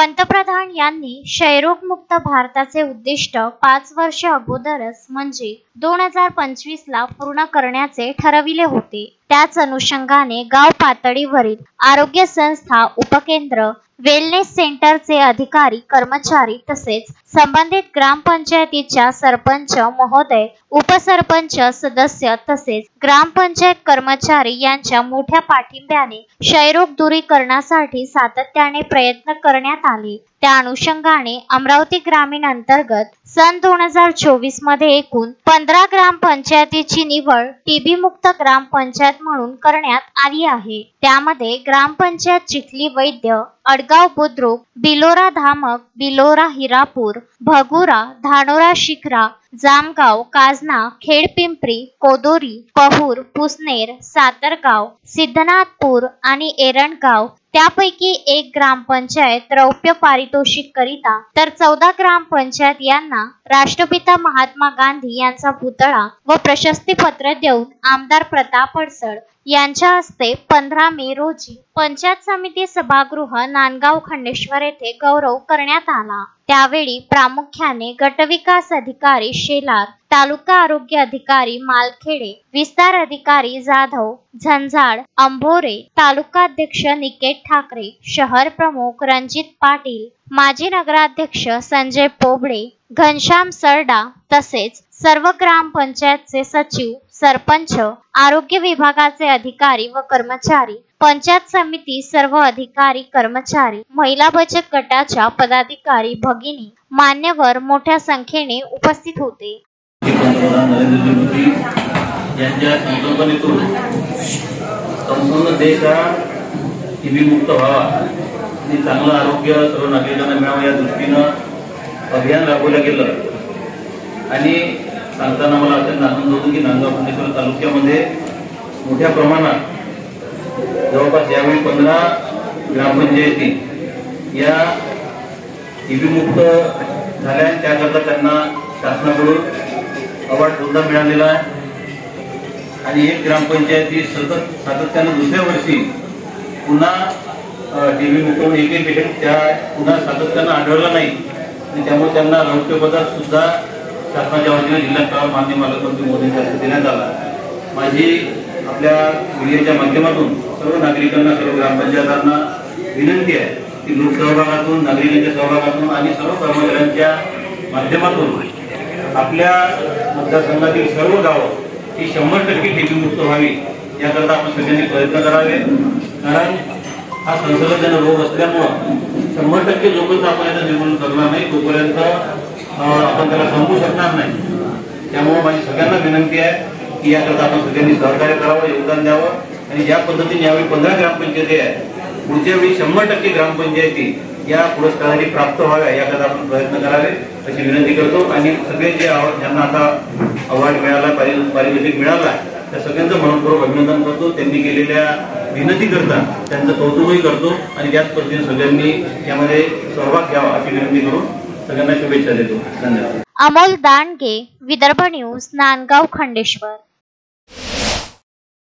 पंतप्रधान यांनी क्षयरोग मुक्त भारताचे उद्दिष्ट 5 वर्ष अगोदरच म्हणजे 2025 ला पूर्ण करण्याचे ठरविले होते। त्याच अनुषंगाने गाव पातळीवरील आरोग्य संस्था, उपकेंद्र, वेलनेस सेंटरचे अधिकारी, कर्मचारी तसेच संबंधित ग्रामपंचायतीच्या सरपंच महोदय, उपसरपंच सदस्य तसेच ग्रामपंचायत कर्मचारी यांच्या मोठ्या पाठिंब्याने क्षयरोग दूरीकरणासाठी सातत्याने प्रयत्न करण्यात आले। त्या अनुषंगाने अमरावती ग्रामीण अंतर्गत सन 2024 मध्ये एकूण 15 ग्रामपंचायतीची निवड टीबी मुक्त ग्रामपंचायत म्हणून करण्यात आली आहे। त्यामध्ये ग्रामपंचायत चिखली वैद्य, अडगाव बुद्रुक, बिलोरा धामक, बिलोरा हिरापूर, भगुरा, धानोरा शिखरा, जामगाव, काजना, खेडपिंपरी, कोदोरी, पहूर, पुसनेर, सातरगाव, सिद्धनाथपूर आणि एरणगाव त्यापैकी एक ग्रामपंचायत रौप्य पारितोषिक करिता तर 14 ग्रामपंचायत यांना राष्ट्रपिता महात्मा गांधी यांचा पुतळा व प्रशस्ती पत्र देऊन आमदार प्रताप अडसड यांच्या हस्ते 15 मे रोजी पंचायत समिती सभागृह नांदगाव खंडेश्वर येथे गौरव करण्यात आला। त्यावेळी प्रामुख्याने गटविकास अधिकारी शेलार, तालुका आरोग्य अधिकारी मालखेडे, विस्तार अधिकारी जाधव, झंझाड, अंभोरे, तालुका अध्यक्ष निकेत ठाकरे, शहर प्रमुख रणजित पाटील, माजी नगराध्यक्ष संजय पोबळे, घनश्याम सरडा तसेच सर्व ग्रामपंचायतचे सचिव, सरपंच, आरोग्य विभागाचे अधिकारी व कर्मचारी, पंचायत समिती सर्व अधिकारी कर्मचारी, महिला बचत गटाच्या पदाधिकारी भगिनी, मान्यवर मोठ्या संख्येने उपस्थित होते। पंतप्रधान नरेंद्र मोदी यांच्या संकल्पनेतून संपूर्ण देश हा टीबी मुक्त व्हावा आणि चांगलं आरोग्य सर्व नागरिकांना मिळावं या दृष्टीनं अभियान राबवलं गेलं। आणि सांगताना मला अत्यंत आनंद होतो की नांदगाव खंडेश्वर तालुक्यामध्ये मोठ्या प्रमाणात जवळपास यावेळी 15 ग्रामपंचायती या टीबी मुक्त झाल्या। त्याकरता त्यांना शासनाकडून अवॉर्ड सुद्धा मिळालेला आहे आणि एक ग्रामपंचायती सातत्यानं दुसऱ्या वर्षी पुन्हा टीबी मुक्त एकही पेशंट त्या पुन्हा सातत्यानं आढळला नाही आणि त्यामुळे त्यांना रौप्य पदक सुद्धा शासनाच्या वतीने जिल्हा माननीय पालकमंत्री मोदींच्या हस्ते देण्यात आला। माझी आपल्या मीडियाच्या माध्यमातून सर्व नागरिकांना, सर्व ग्रामपंचायतांना विनंती आहे की लोकसहभागातून, नागरिकांच्या सहभागातून आणि सर्व कर्मचाऱ्यांच्या माध्यमातून आपल्या मतदारसंघातील सर्व गावं ही 100% टीबी मुक्त व्हावी याकरता आपण सगळ्यांनी प्रयत्न करावे। कारण हा संसर्गजन्य रोग असल्यामुळं 100% जोपर्यंत आपण याचं निर्मूलन करणार नाही तोपर्यंत आपण त्याला संपू शकणार नाही। त्यामुळे माझी सगळ्यांना विनंती आहे की याकरता आपण सगळ्यांनी सहकार्य करावं, योगदान द्यावं आणि ज्या पद्धतीने यावेळी 15 ग्रामपंचायती आहे पुढच्या वेळी 100% ग्रामपंचायती या पुरस्काराने प्राप्त व्हाव्या याकरता आपण प्रयत्न करावे अशी विनंती करतो। आणि सगळे जे ज्यांना आता अवॉर्ड मिळाला, पारितोषिक मिळाला त्या सगळ्यांचं मनपूर्वक अभिनंदन करतो। त्यांनी केलेल्या विनंती करता त्यांचं कौतुकही करतो आणि त्याच पद्धतीने सगळ्यांनी यामध्ये सहभाग घ्यावा अशी विनंती करून सगळ्यांना शुभेच्छा देतो। धन्यवाद। अमोल दांडगे, विदर्भ न्यूज, नांदगाव खंडेश्वर।